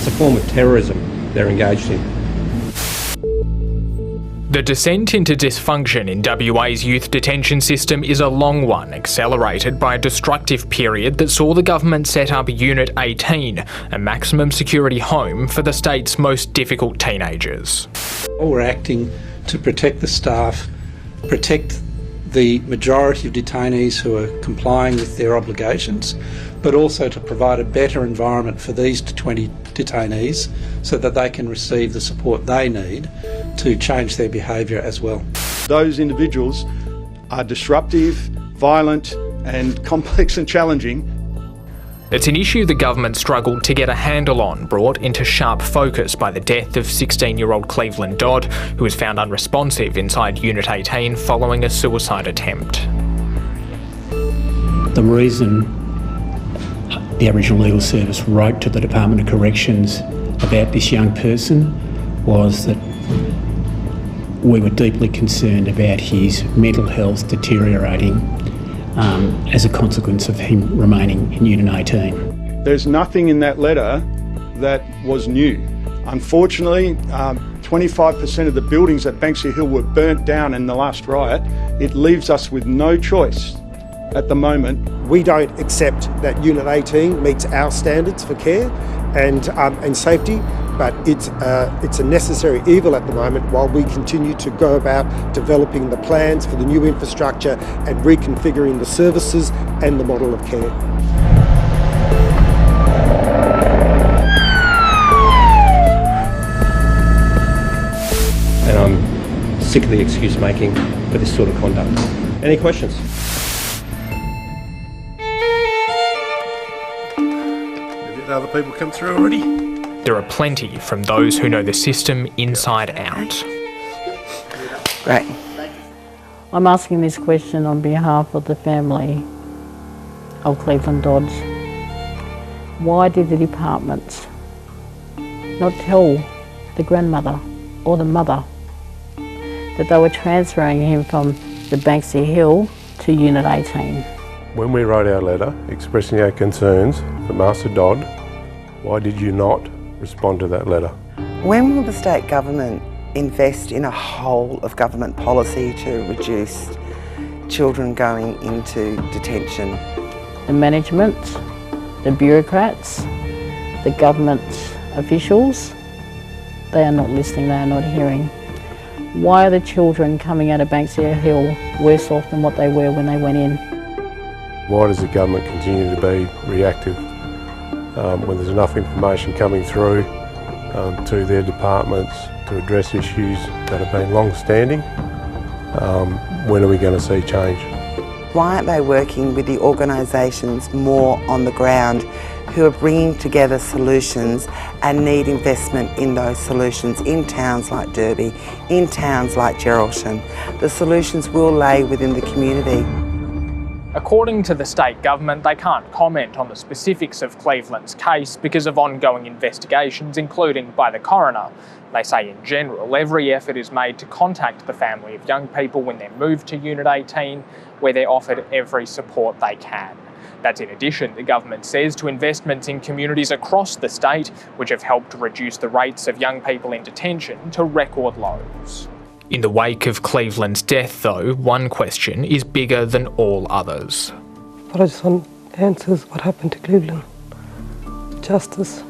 It's a form of terrorism they're engaged in. The descent into dysfunction in WA's youth detention system is a long one, accelerated by a destructive period that saw the government set up Unit 18, a maximum security home for the state's most difficult teenagers. We're acting to protect the staff, protect the majority of detainees who are complying with their obligations, but also to provide a better environment for these 20 detainees so that they can receive the support they need to change their behaviour as well. Those individuals are disruptive, violent and complex and challenging. It's an issue the government struggled to get a handle on, brought into sharp focus by the death of 16-year-old Cleveland Dodd, who was found unresponsive inside Unit 18 following a suicide attempt. The reason the Aboriginal Legal Service wrote to the Department of Corrections about this young person was that we were deeply concerned about his mental health deteriorating as a consequence of him remaining in Unit 18. There's nothing in that letter that was new. Unfortunately, 25% of the buildings at Banksia Hill were burnt down in the last riot. It leaves us with no choice at the moment. We don't accept that Unit 18 meets our standards for care and safety, but it's a necessary evil at the moment while we continue to go about developing the plans for the new infrastructure and reconfiguring the services and the model of care. And I'm sick of the excuse making for this sort of conduct. Any questions? Have other people come through already? There are plenty from those who know the system inside out. Great. I'm asking this question on behalf of the family of Cleveland Dodds. Why did the departments not tell the grandmother or the mother that they were transferring him from the Banksia Hill to Unit 18? When we wrote our letter expressing our concerns for Master Dodd, why did you not respond to that letter? When will the state government invest in a whole of government policy to reduce children going into detention? The management, the bureaucrats, the government officials, they are not listening, they are not hearing. Why are the children coming out of Banksia Hill worse off than what they were when they went in? Why does the government continue to be reactive when there's enough information coming through to their departments to address issues that have been long-standing? When are we going to see change? Why aren't they working with the organisations more on the ground who are bringing together solutions and need investment in those solutions in towns like Derby, in towns like Geraldton? The solutions will lay within the community. According to the state government, they can't comment on the specifics of Cleveland's case because of ongoing investigations, including by the coroner. They say in general, every effort is made to contact the family of young people when they're moved to Unit 18, where they're offered every support they can. That's in addition, the government says, to investments in communities across the state, which have helped reduce the rates of young people in detention to record lows. In the wake of Cleveland's death, though, one question is bigger than all others. But I just want answers. What happened to Cleveland? Justice.